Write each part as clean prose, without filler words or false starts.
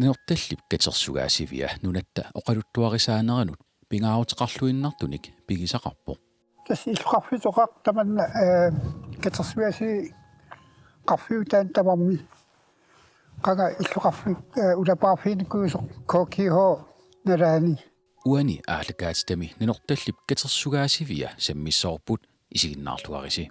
Nenortallip katersugaasivia nunatta oqaluttuarisaaneranut pingaarutеқарлуиннартуник пигисақарпо тассииллуқарфитоқар таманна катерсуаси қарфиутаан тамарми қага иллуқарфик улапаарфиникуусоқ кокихо нараани уани аалакаатитами ненорталлип катерсугаасивия саммиссоорпут исигиннаарлуариси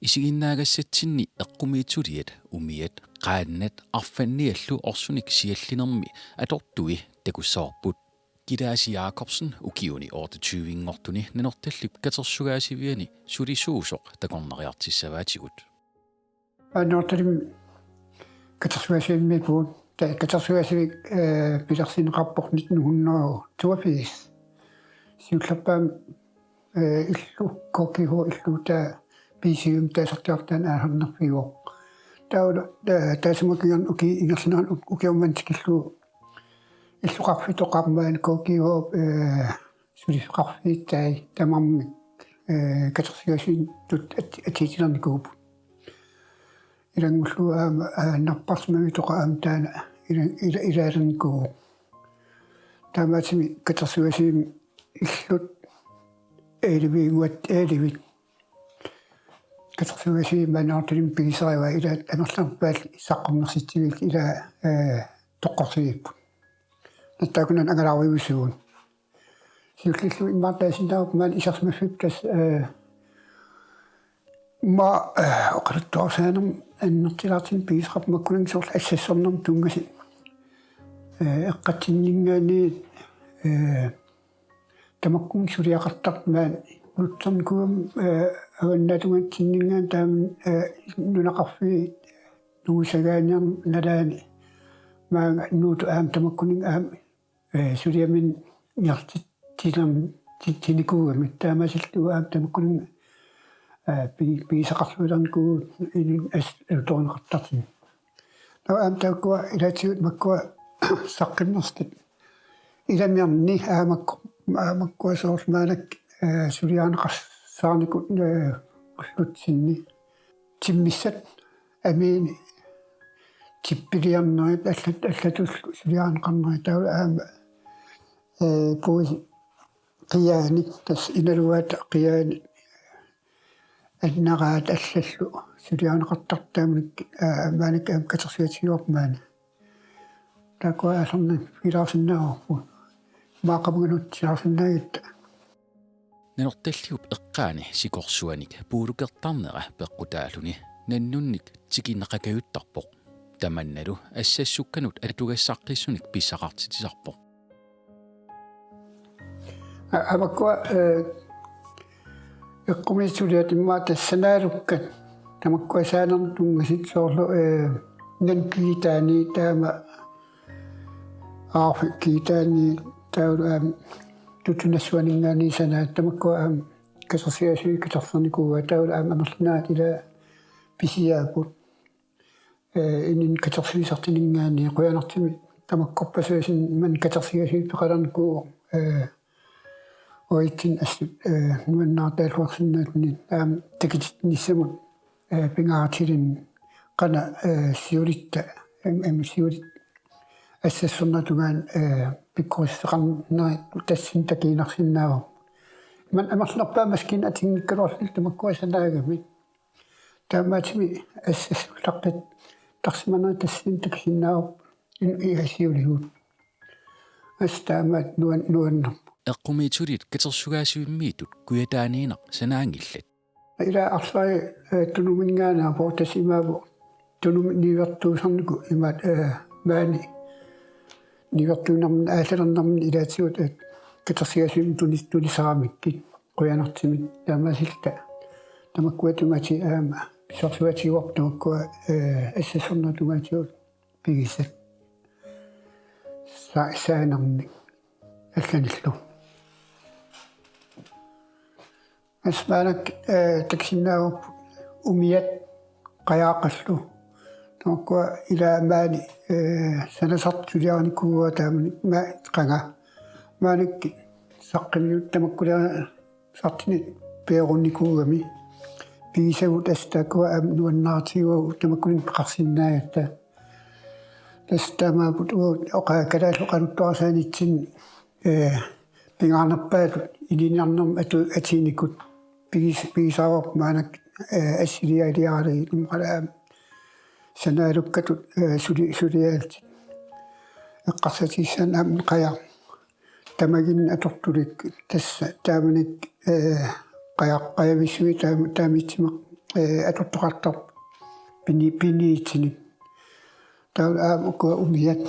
исигиннаагассатсинни эққумиитсулиат умиат qaannat arfanniallu orsunik siallinermi atортуи такуссоорпут Gidaasi Jacobsen ukiuni 28-ingortuni nenortallip katersugaasiviani sulisuusoq takornariartissavaatigut аннорталим катерсуасииммикуут та катерсуасивик пилерсинеқарпоқ 1982 сиуллаппаам иллу кокихо иллута писиум тасартиартаан аахернерфигоо таула тасмукиан уки ингерсинеран укиуммантикиллу иллуқарфитоқармаан кокихо сулисеқарфииттай тамарми катерсуасин тут атитилерникууп илангуллуаама нарпарсмавитоқаам таана илаалерникуу таамаатими катерсуасиим иллут элевингуат элевит катерсуасиим манаартилим пигисарива илаат амерларпаал исаққарнерситсивик ила тоққорсииппу наттакунан ангалааруивусуун сиуллиллу иммаартаасинтаарп маан исарсмаффиптас ма оқалуттуарсаанерм аннертилаартин пигисрап маккунан сорл ассассорнерм тунгаси эққатсиннингаани тамаккун сулиақартарт маан нутсерникуам аганнатугатсиннингаан тааман нунақарфи нуусагааниарм налаани маага нууту аам тамаккунин аам сулиамин нертитилам титиникуугами таамасиллуа аам тамаккунин пигисақарлуиларникуу инин ас элторнеқартартин наа аам тааккуа илаатиут маккуа саққимнерстат иламиарни аамаккуа соорлмаанак сулиаанеқарсаарникут уллутсинни тиммиссат амиини типпилиарнерит аллатул сулиаанеқарнери таула аама пуи қияани тас иналуаата қияани аннараат аллаллу сулиаанеқартартаамник мааник аам катерсуатигуармаани такуа асерна филаарсиннаарпу маақамганут сиарсиннаагитта nenortalliup eqqaani sikorsuanik puulukертарнера пеққутаалуни наннунник тикинеқакагутарпоқ таманналу ассассукканут алатугассаққиссуник писсақартитисарпоқ абаккуа эққумиссулиат иммаа тассанаалуккат тамаккуа саанертунгасит соорлу нанкиитаани таама киитаани таураам тутунассуанингаани санаа тамаккуа катерсиасуи катерсерникууа таураам амерлунаат ила писиаапут инин катерсиисартинингаани қуянартими тамаккорпасуасин ман катерсиасуи пеқаларникуу оитин ассут нуаннаартаалуарсинаатни аам такитниссамут пингаартилин қана сиулитта сиулит ассассернатугаан пиккуриссеқарнери тассин такиинарсинаава ман амерлерпаа маскин атингиккалуарлил тамаккуасанаагами таамаатими ассассулаққит тарсиманери тассин таксиннаава иасиулигут астаамаат нуаннер эққумиитсулит катерсугаасивиммиитут куятааниинақ санаангиллат ила арсай тунумингаанаа портасимааву тунум нивертуусарнику имаат маани нивертуунармин аалалернармин илаатиут катерсиасуим тунисарамиккит қуянартимит таамасилта тамаккуатунгати аама сорсуатигуартуаккуа ассассернатунгатиут пигисат саанарни алланиллу асманак таксиннаагуп умият қаяақаллу тамаккуа илаамаани санасартулиарникууа таамани ма қанга maanik saqqimiut tamakkula sartini peerunikuugami pigisavut astakua nuannaartiguu tamakunin peqarsinnaagatta tastamaaput oqaakalaluqanuttorasaanitsin pingaarnappaatut iliniarnam atiinikut pigisaarup maanak assilialiarali numqalaam sanaalukkatut suliaalti eqqarsatiissaan aamun qaja tamagin atortulik tassa taamanik qajavisui taamitsimaq atortoqartar piniitsinik taul aam ukua umiat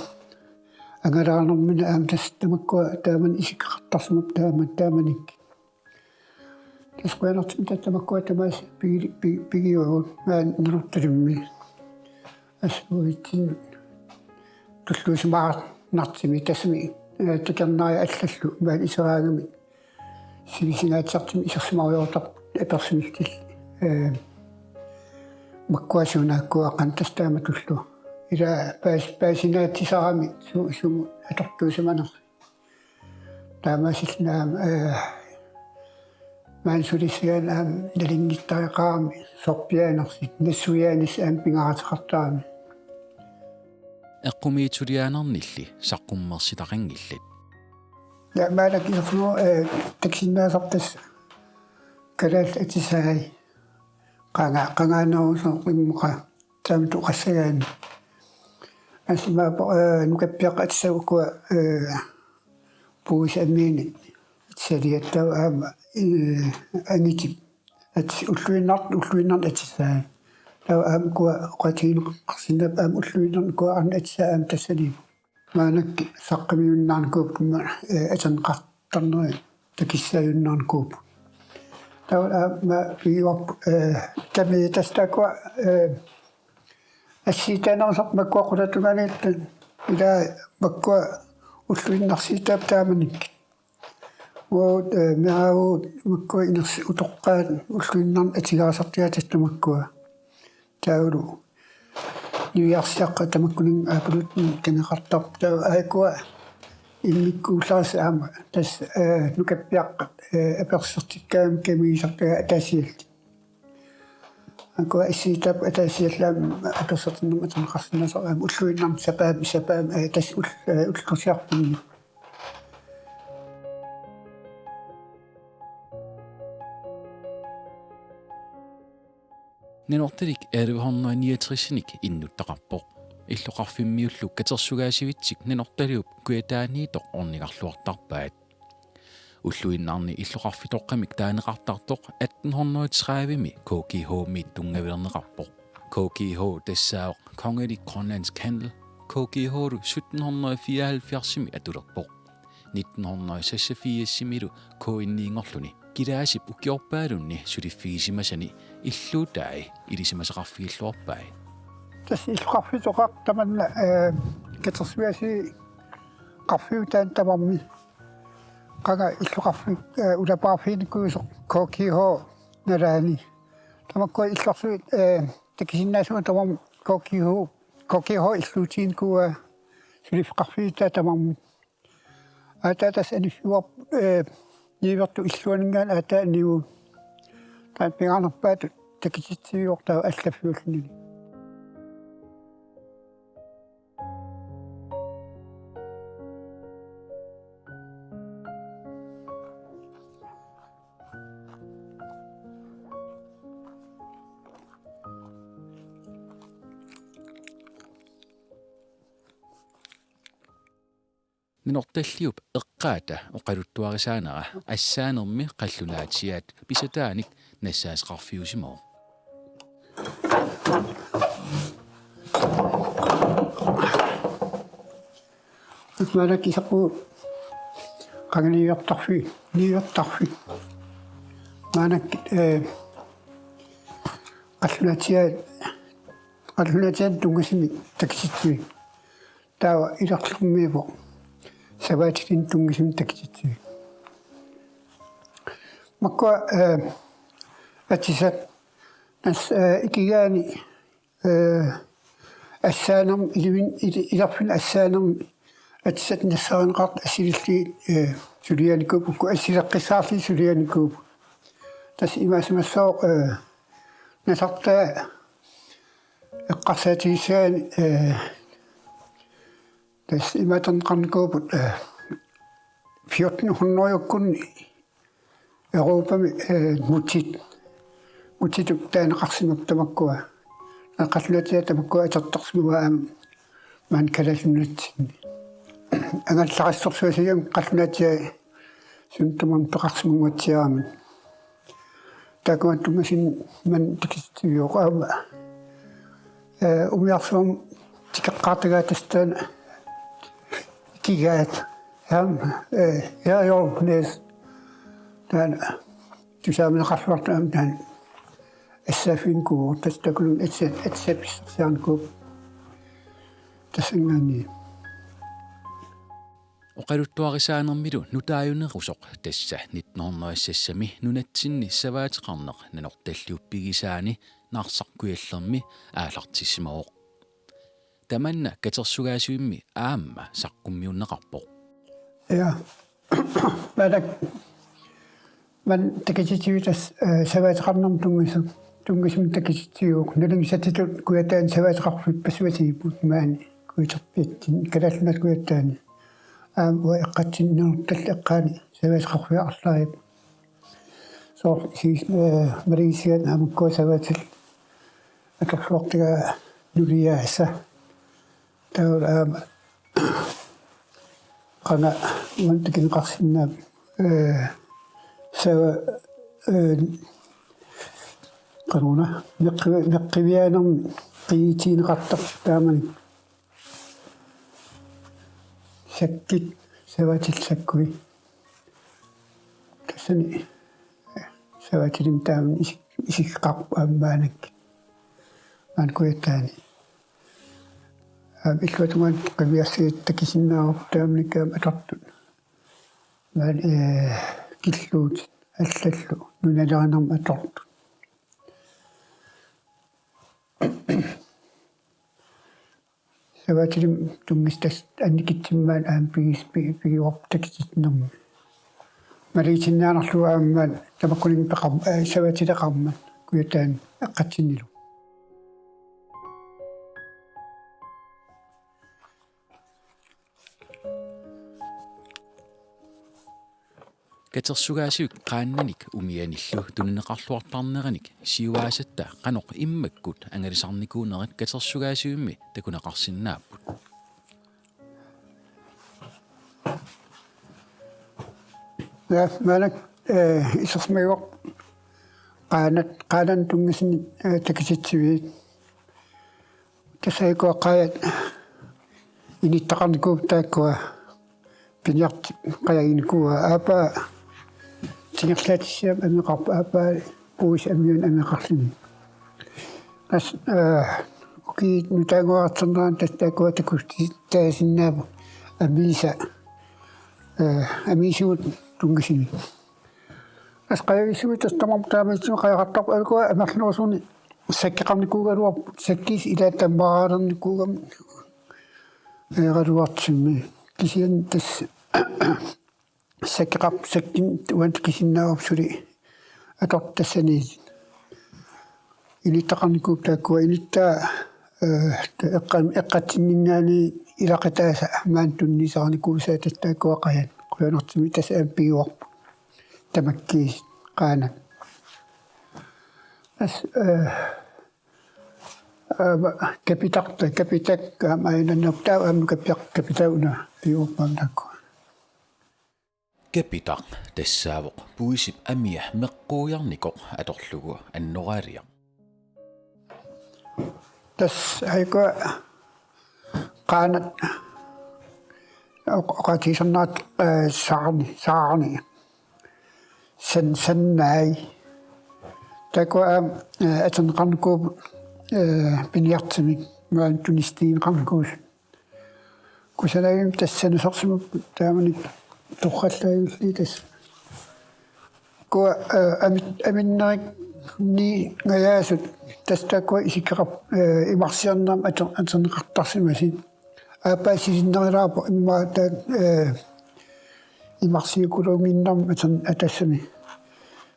angalaanermina aam tastamakua taaman isiqqartarsumat taamanik tasquanertim tattamakua tamaas pigiugut maan neruttalummi assuitsin tulluusmaaq nartimi tasmi takernaaya аллаллу маан исераагами сивисинаатсартими исерсимариортар аперсимистил маккуасунааккуаққан тастаама туллу ила паасинаатсисарами суму атортуусаманер таамаасиллаам маан сулисиан аам налингиттариқарами сорпиаанерсит нассуяанис аам пингаратеқартарами эққумиитулиаанернилли саққуммерситақангиллит я маалак ирфно таксиннаасартас калаал атисаай qangaanaruso qimmuqa taamtu qassagaani asmaapa nukappiaqa atsaukkua puus amiini saliattau aama angitip ats ulluinnart atisaai tau aam kua qatiinu qarsinnap aam ulluinnart kua arna atisaa aam tassaliip maanakki saqqamiunnaarnkuup kumma atanqartarneri takissayunnaarnkuup tau ma piiwap kami tastakua assitaanarsoq makkuaqulatunganiittan ila makkua ulluinnarsiitaap taamanik uut miaut makkua inersi utoqqaat ulluinnarn atigaasartiatat tamakkua taulu niujarsiaqqa tamakkuning aapulut kangeqartar tau aakua иммиккууллаарс аама тас нукаппиаққат аперсертиккаам камигисартага атаасиалти акуа иссиитап атаасиаллаам аперсертиннум атанеқарсинасо аама уллуиннарм сапаам тас уллусиарпунни нинортилик 1169ник иннуттақарпоқ иллоқарфиммиуллу катерсугаасивитсик нинорталиуп куятааниитоқ орниқарлуартарпаат уллуиннаарни иллоқарфитоққамик таанеқартартоқ 1830ми KGH тунгавилернеқарпоқ KGH тассаақ Kongelig Grønlandsk Handel KGH 1774ми атулерпоқ 1986милу коинниингорлуни килаасип укиорпаалунни сулиффигисимасани иллуутаи илисимасеқарфигиллуарпаи tas ilqarfitoqaq tamanna katersuasi qarfiutaan tamarmi qaga illuqarfik ulapaarfiinikkuusoq KGH nalaani tamakkua illarsuit takisinnaasuun tamam KGH illuutiinkua sulifqarfiitaa tamarmi aataatas aniffiuarp niivertu illuaningaan aataa niu taan pingaarnerpaat takisitsiuortaa allaffiulluni нинорталлиуп эққаата оқалуттуарисаанера ассаанерми қаллунаатсиаат писатааник нассаасеқарфиусимоо малак исаққу qanganiiortarfi maanak qallunaatiaat tungasimi taksitsui taawa ilarlummiivo savaatilin tungasimi taksitsui makkua atisat nas ikigaani ассаанерм иларфин ассаанерм атсат нассаанеқарт ассилилли сулианикуп укку ассилеққиссаарли сулианикуп tässä imäisemässä on ne saattaa eqqarsaatigissagan tässä imätän kankuuput 1400 Euroopan mutit taanaqarsimuttamakkua naqalluatiatamakkua atartarsimua man kalalunatsinni angallarissorsuasiam qallunatia suntaman peqarsimuatiaamin takuattumasin man tikistuyuqaama umiarsuam tikeqqaartagaatastaan kigaat ja joo nes dan tusaaminaqarluartaam dan assafinku tastakun etsepissarsiarniku tassangani oqaluttuarisaanермилу nutaayunerusoq tassa 1900-сами nunatsinni savaatiqarneq nanortalliuppigisaani naarsarkuiallermi aalartissimooq tamanna katersugaasuimmi aamma saqqummiunneqarpoq ja man takisitiutas savaatiqarnerm tungisum takisitiuq nulungisatitut kuyataan savaatiqarput pasuatiiput maani kuiterpiattin kalallunat kuyattaani wa eqqatsinneruttal eqqaani savaatiqarfiaqarlaip so siis marisian amakko savaatil atorluortiga nuliaassa taul qana mantikinqarsinnaap sawa qanuna meqqivianermi qiitiineqartar taamani sakkit savaatil sakkui tassani savatilim taaman isiqqarpu ammaanak maan kuyattaani illuatuman qiviarsiit takisinnaaruk taamanikkaam atartut maan killuut аллаллу нуналеринерм аторт саватилим тунгистас анникитсиммаан аам пигиорп такиситнерми малитиннаанерлуааммаан тамаккулин пеқар саватилеқарман куятаан аққатсиннилу katersugaasiuk qaannanik umianillu tununeqarluartarneranik siuaasatta qanoq immakkut angalisarnikuunerit katersugaasiummi takunaqarsinnaapput ja manak isersmaguaq qaanan tungisini takisitsiviit tasaikuaqaayat inittaqarnikuup taakkua piniart qayaginikua aapa tingerlaatissiam ameqarpa aapa puus amiun ameqarlini as uki nutaanguartarneraan tastaakua takusti taasinnaapa amiisuut tungisini as qayagisuut tastamam taamiitsima qayaqartarpu alkua amarluusuni sakkiqarnikuugaluarpu sakkis ilaatammaraanernikugam eeraluartsimmi kisian tas sakkin uant kisinnaarupsuli atortassaniit inittaqarnikuup taakkua inittaa eqqatsinninnaani ilaqitaasa maan tunnisarnikuusaa tastaakua qayan quyanortimi tas aampiuarpu tamakkiis qaana as kapitak ainannartaa aamnu kapitauna piuuppaamnakku kapitaq tassaavoq puisip amia meqquujarnikoq atorlugu annoraaliaq tas haikua qaanat oqatiisarnaat saarni sannaai takua atanqarnikuup piniartimik maan tunistiinqarnikuus kusanagim tassanusorsimuk taamanik torrallagulli tas kua aminnerik ni ngayaasut tastakua isikkerap imarsiarnerm aterneqartarsimasit aapaasisinnerilaapo immaataak imarsiukulunginnerm atassami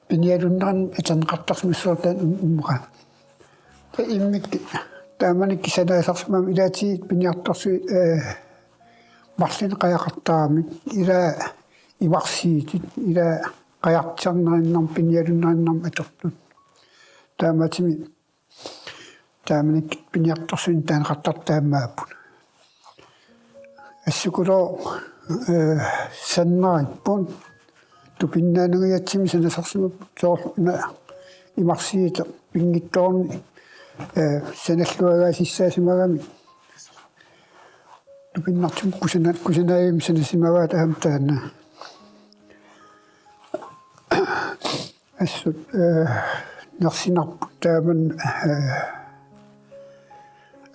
пиниалуннаран атанеқартарсмиссуутаан уммуqa та иммик тааманик кисанаасарсимам илаатигит пиниарторсуи марлин қаяқартарамик ила иварсиитит ила қаяртиарнериннарм пиниалуннариннарм атортут тааматими тааманик пиниарторсуин таанеқартартаамааппут ассукулоо саннариппун тупиннаанагиатсими санасарсимаппут соорлуна имарсиита пингитторни саналлуагаасиссаасимагами тупиннартим кусанаим санасимаваат аамтаана ассут нерсинарпут тааман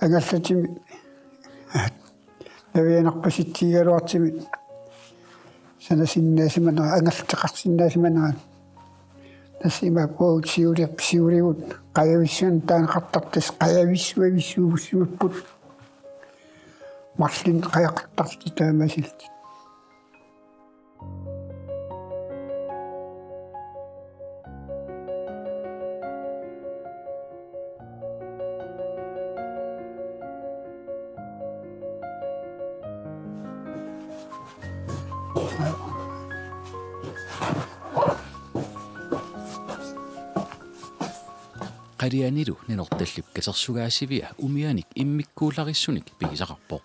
агаллатими навианарпаситсигалуартими санасиннаасимана ангалтеқарсиннаасиманаа тассима поутсиулиарписиулигут қаявиссуан таанеқартартас қаявиссуависсуувуссимаппут марлин қаяқартарти таамасилти qarianilu ninortallip kasersugaasivia umianik immikkuullarissunik pigisaqarpo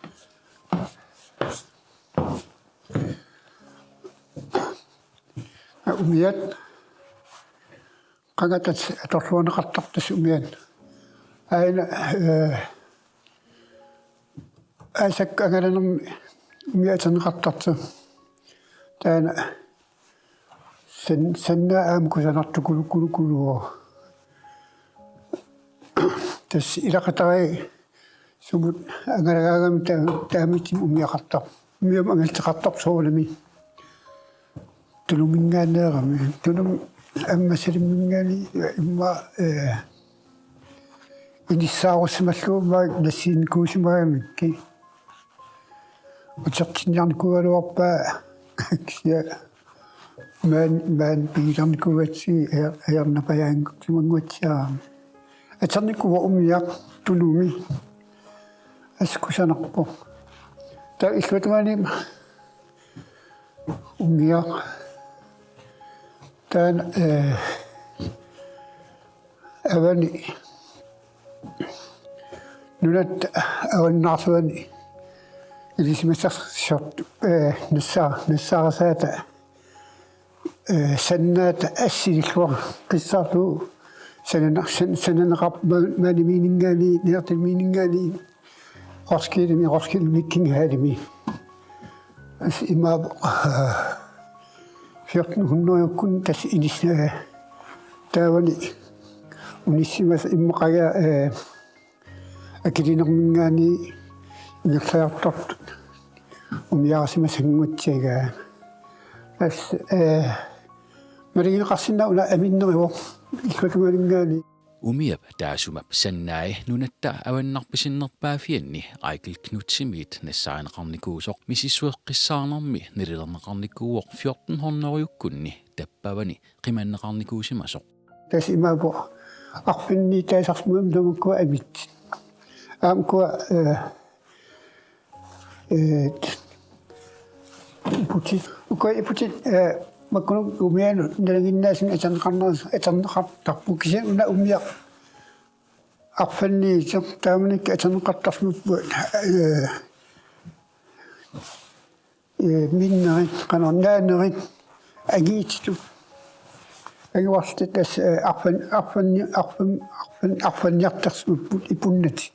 umiat qagatat atorluaneqartartas umiat aina asak angalanum umiataneqartartu taana sanna aamkusanartukulukulukuluo tas ilaqatarai sumut angalagaagami taamitim umiaqartar umiam angalteqartar soolami tulumingaanneerami tulum аммасалиммингаани имма инissaarussimalluummaak нассиинкуусимаамикки утертинниарникугалуарпаа кия ман пигиларникуатси аярнапаяангутсимангуатсиарами атерникува умиақ тулуми аскусанарпо та иллутуаним умиақ таан авани нунат аваннаасуани илисимассарсорт нассаарсаата саннаата ассилиллуа қиссаарлу сананеқарп маниминингаани неартиминингаани роскилмиккингаалими ас имааб 1400 tas inisna taawani unissimas immaqaga akilinermingaani ingerlaartort umiaarsimasangutsiga as marigineqarsinna una aminnerivo ikkutugalingaani umiap taasumap sannaai nunatta avannarpisinnerpaafianni Aikel Knutsimit nassaaneqarnikuusoq misissueqqissaarnermi nililerneqarnikuuoq 1400 tappavani qimanneqarnikuusimasoq tas imaapo arfinni taasarmuam tamukkua amit aamkua iputit ukoi iputit makkunuk umianu nalanginnaasin aterneqartarpukisen una umiaq arfanni taamanik aterneqartarmuppuat minnerit qanornaanerit agiititu agiwarstat tas arfanniartarsmupput ipunnati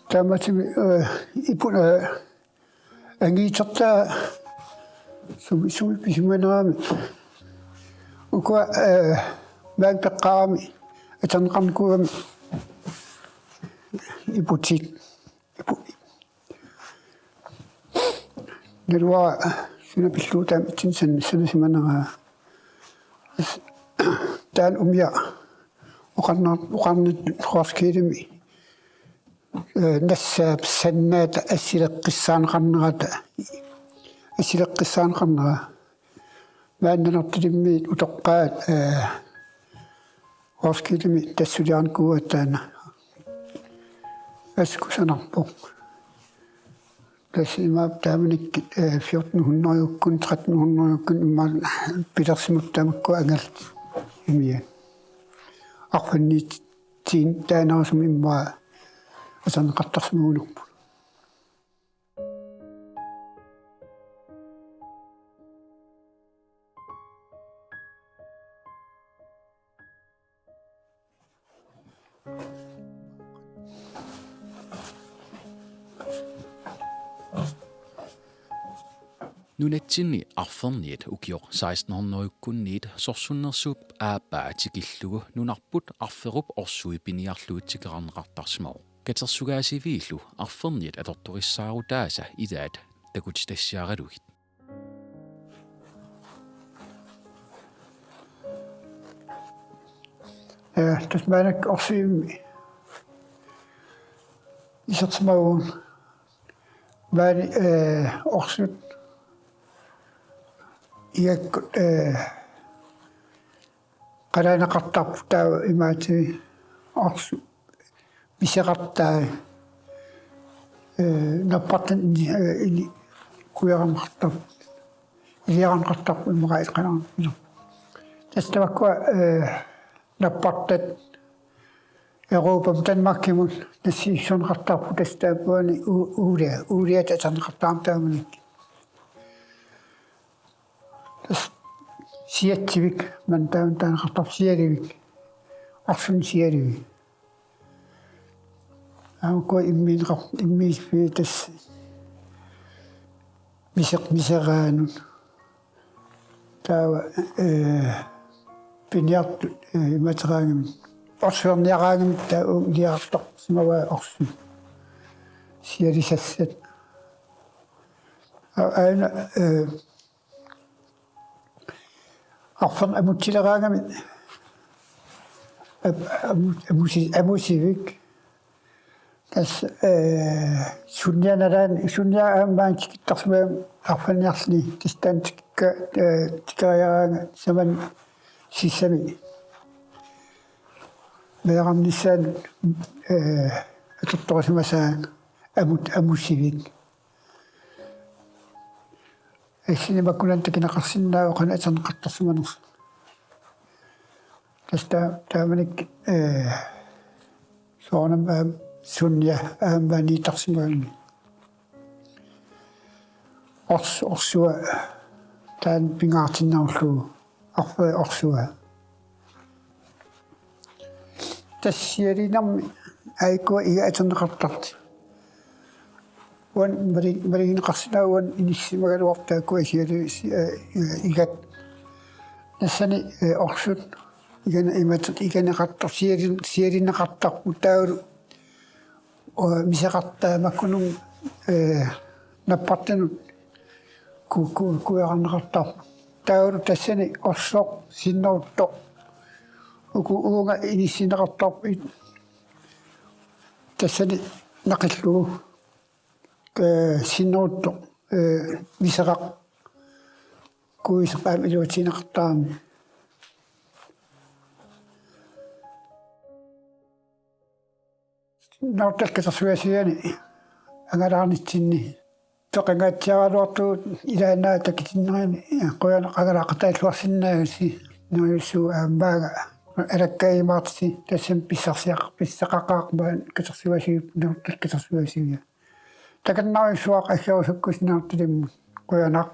taamatimi ipun agiitertaa sumi pisimanami ukua baagpeqqaarami aterneqarnikuami iputit nalua sunapilluutaam itsin sanasimaneraa taan umia uqarnit roskilimi nassaap sannaata assileqqissaaneqarnerata assileqqissaaneqarnera мааннанартилиммиит утоққаат орскилими тассулиарникууаттаана аскусанарпо тасимаап тааманик 1400-юккун 1300-юккун иммаан пилерсимуттамакку ангалт имия арфаннит тин таанерсум иммаа асанеқартарсимуунерпу Nunetsinni arferniit ukior 1600-kunniit sorsunnersuup aappaa tikillugu nunarput arferup orsuipiniarluutigeranrartarsmau katersugaasiviillu arferniit atortorissaaru taasa idaat takutstassiaralugit tasmaanak orsuimmi isertmaguun maani orsut iak qalaanaqartarpu taa imaati orsu miseqartaa nappartan ini kuyaranqartar iliaranqartarpu imaqait qalaarnu tastavakua nappartat Europa Danmarkimun nassiissuneqartarpu tastaapuani uuliat atarneqartaartaamanik siatsivik man taanaqartar sialivik arsun sialivik aukua immiispi tas miseraanun taawa piniartu imateraangami orsuerniaraangami taa uliartar simawa orsu sialisassat aana arfan amutsileraangami amusivik tas sunnianalaan aammaantikittarsumaam arfanniarlini tistaantikka tikariaraanga saman sissami meeqarnissaan atortorisimasaan amusivik Sinemakunan takinaqarsinnaa qana atarneqartarsumanersa tasta taamanik soornam sunnia aammaaniitarsimaanni orsua taan pingaartinnaarlugu arfa orsua tassialinarmi aikua iga atarneqartarti wan marigineqarsinaawan inissimaгаluартааккуа сиали игат нассани орсут игана иматут иганеқартар сиалинеқартарпу таалу мисеқартаамаккунун наппартанут куяарнеқартарпу таалу тассани орсоқ синнерутто уунга иниссинеқартарпу тассани нақиллугу синнерутто мисеқақ куисеқаам илуатинеқартаами нортаккасерсуасиани ангалаарнитсинни тоқангаатсиаралуартуут илаанаа такитиннерами қояна қагалаақатааллуарсиннаагаси нуйуссуу аамбаага алаккаимаарти тассам писсақақаақмаан касерсуасиуп нортаккасерсуасиуя таканнаруссуақ аггерусуккуснаартилиммут қуянақ